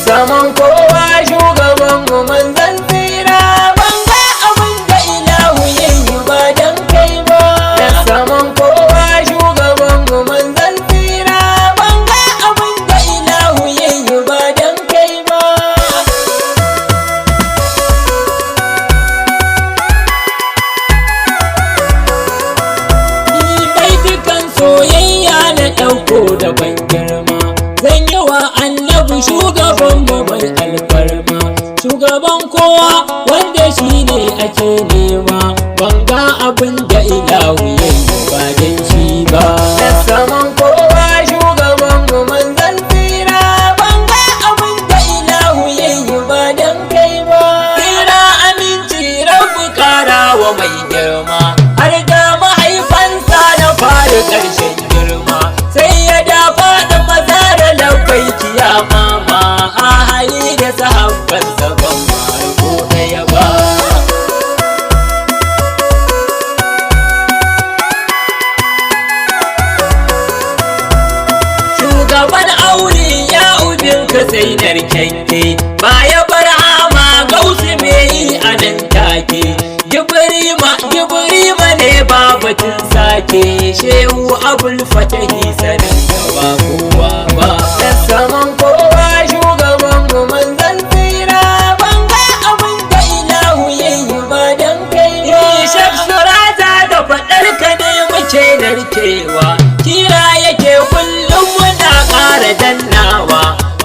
saman kowa shugaban mu manzan tsira, ban ga abin da ilahu yayi ba dan kai ba. Da saman kowa shugaban mu manzan tsira, ban ga abin da ilahu yayi ba dan kai ba. Ni baitukan soyayya na ɗauko da ban girma, zan yi wa annabi shugaban mu mai alfarma, shugaban kowa wanda shi ne ake nema, ban ga abin da ilahu yayi ba dan shi ba. Da saman kowa shugaban mu manzan tsira, ban ga abin da ilahu yayi ba dan kai ba. Tsira aminci rabu kara wa mai girma, har da mahaifansa na fara ƙarshen girma, sai ya dafa da mazara labai kiyama ma a hali da sahabbansa ban marko ɗaya ba. Shugaban aure ya ubin ka sai narkenke, baya barhama gausu me yi a nan take, Gibrima ne babatin sake, shehu abul fatahi sanin gaba kowa ba. Da saman kowa shugaban mu manzan tsira, ban ga abin da ilahu yayi ba dan kai ba. Shek surata da faɗar ka ne muke narkewa, kira yake kullum muna ƙara dannawa,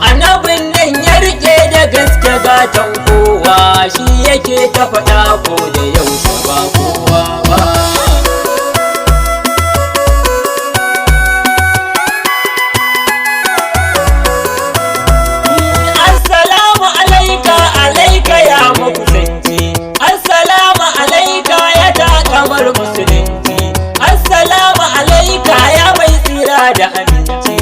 annabin nan ya rike da gaske gatan kowa, shi yake ta faɗa ko da yaushe ba kowa ba. Assalamu alaika ya makusanci, assalamu alaika ya takamar musulunci, assalamu alaika ya mai tsira da aminci,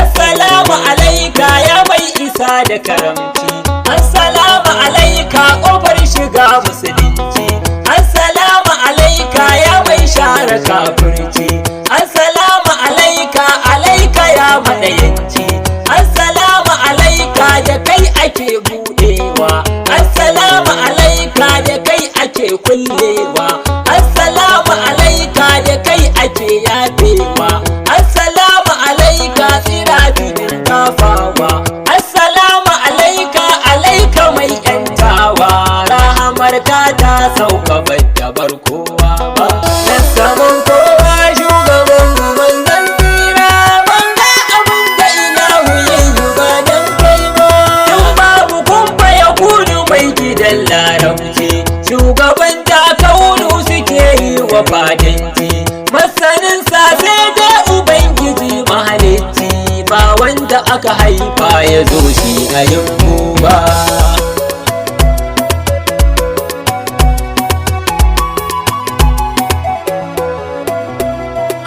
assalamu alaika ya mai isa da karamci, assalamu alaika ƙofar shiga musulunci, assalamu alaika ya mai share kafirci, assalamu alaika ya madayanci, assalamu alaika da kai ake budewa, assalamu alaika da kai ake kullewa, assalamu alaika da kai ake yafewa, assalamu alaika tsira bidin kafawa, assalamu alaika mai yantawa, rahamar ka ta sauka bata bar kowa ba. Da saman kowa shugaban mu manzan tsira, ban ga abin da ilahu yayi ba dan kai ba. In babu kumfa ya kudu mai gidan larabci, shugaban ta kaunu suke yi wa fadanci, masanin sa sai dai ubangiji mahalicci, ba wanda aka haifa ya zo shi a yin ba.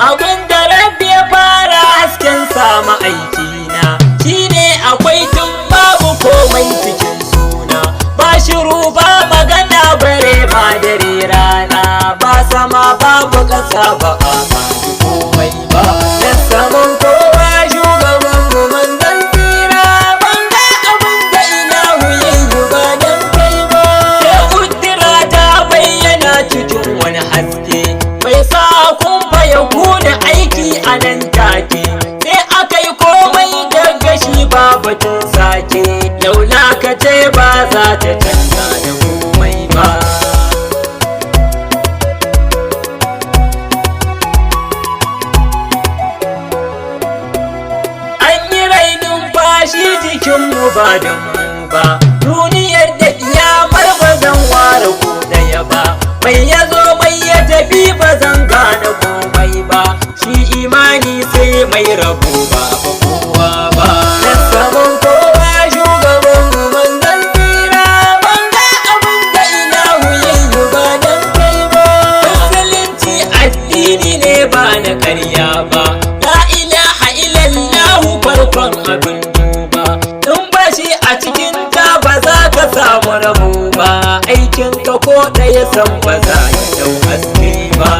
Abin da rabbi ya fara hasken sama aikina, shine akwai tun babu komai cikin suna, ba shiru ba magana bare ma dare rana, ba sama babu ƙasa ba a haɗu komai ba. Da saman kowa shugaban mu manzan tsira, ban ga abin da ilahu yayi ba dan kai ba. Sai kudura ta bayyana cikin wani haske, mai sa kumfa ya kuna aiki a nan take, sai aka yi komai daga shi ba batun sake, laula ka ce ba za ta canza da komai ba. An yi rainin fashi jikinmu ba da mu ba, duniyar da iyamar ba zan ware ko ɗaya ba, mai ya zo mai ya tafi ba zan gane komai ba, shi imani sai mai rabo ba kowa ba. Da saman kowa shugaban mu manzan tsira, ban ga abin da ilahu yayi ba dan kai ba. Musulunci addini ne ba na ƙarya ba, la ilaha illallahu farkon abin duba, in ba shi a cikin ta ba za ka samu rabo ba, aikin ka ko ɗaya san ba za ya dau haske ba.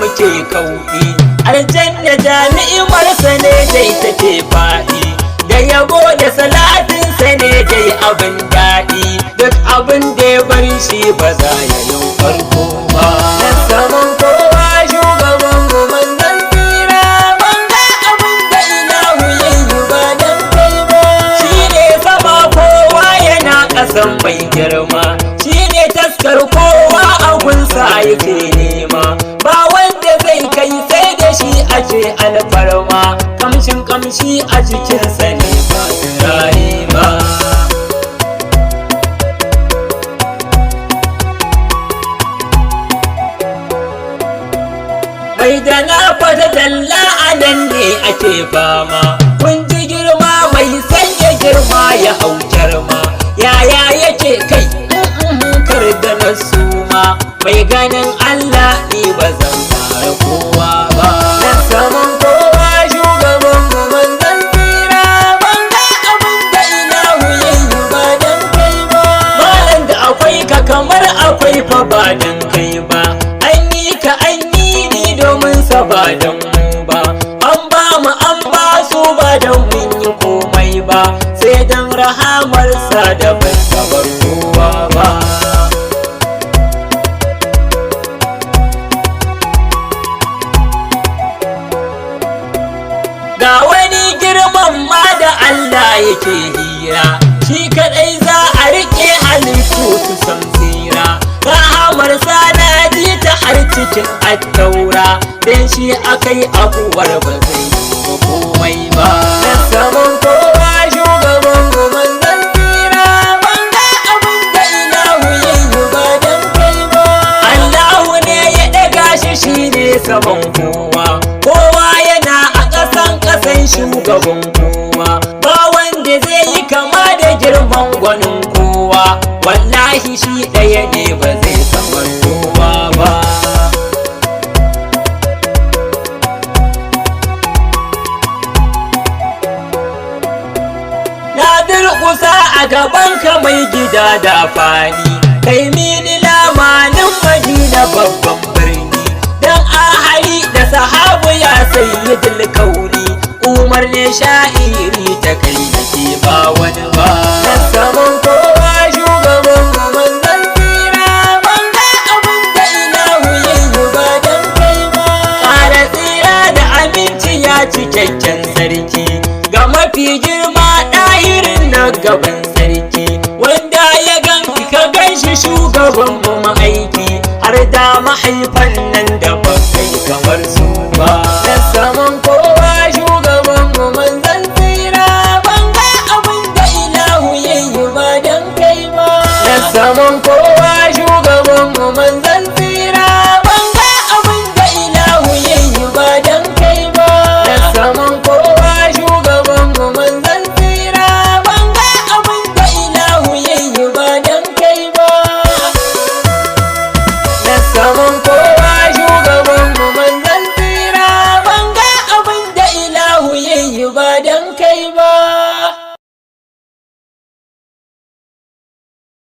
muke kauɗi, aljanna da ni'imarsa ne dai take faɗi, da yabo da salatinsa ne dai abin daɗi, duk abin da ya bar shi ba za ya yi farko ba. Na saman kowa shugaban mu manzon tsira, ban ga abin da ilahu ya yi ba dan kai ba. Shi ne sama kowa yana ƙasan mai girma, shi ne taskar kowa a gunsa yake nema, ba wanda zai kai sai da shi ake alfarma, kamshin kamshi a jikinsa ne ba turare ba. Mai da na fata talla a nan ne ake fama, kun ji girma mai sanya girma ya hau girma, yaya yake kai kar da na suma, mai ganin Allah ni ba zan fara kowa ba. Na saman kowa shugaban mu manzon tsira, ban ga abin da ilahu ya yi ba dan kai ba. Malam da akwai ka kamar akwai fa ba dan kai ba, an yi ka an yi ni domin sa ba dan mu ba, an ba mu an ba su ba dan mun yi komai ba, sai dan rahamarsa da ban sabar kowa ba. Ga wani girman ma da Allah yake hira, shi kadai za a rike halittu su san tsira, rahamar sana ji ta har cikin attaura, dan shi akai abuwar ba zai yi komai ba. Na saman kowa shugaban mu manzon tsira, ban ga abin da ilahu ya yi ba dan kai ba. Allahu ne ya daga shi, shi ne saman kowa, kowa yana a ƙasan shugaban kowa, ba wanda zai yi kama da girman gwanin kowa, wallahi shi ɗaya ne ba zai samar kowa ba. Na durƙusa a gaban ka mai gida da fani, kai mini lamanin Madina babban birni, dan ahali da sahabu ya sayyidul kauni, Umar ne sha'iri ta kai nake ba wani ba. Na saman kowa shugaban mu manzon tsira, ban ga abin da ilahu ya yi ba dan kai ba. Ƙara tsira da aminci ya cikakken sarki, ga mafi girma ɗahirin na gaban sarki, wanda ya ganki ka ganshi shugaban mu ma'aiki, har da mahaifan nan da ba kai kamar su ba. Na saman kowa shugaban mu manzon tsira, ban ga abin da ilahu ya yi ba dan kai ba. Na saman kowa shugaban mu manzon tsira, ban ga abin da ilahu ya yi ba dan kai ba. Na saman kowa shugaban mu manzon tsira, ban ga abin da ilahu ya yi ba dan kai ba. Na saman kowa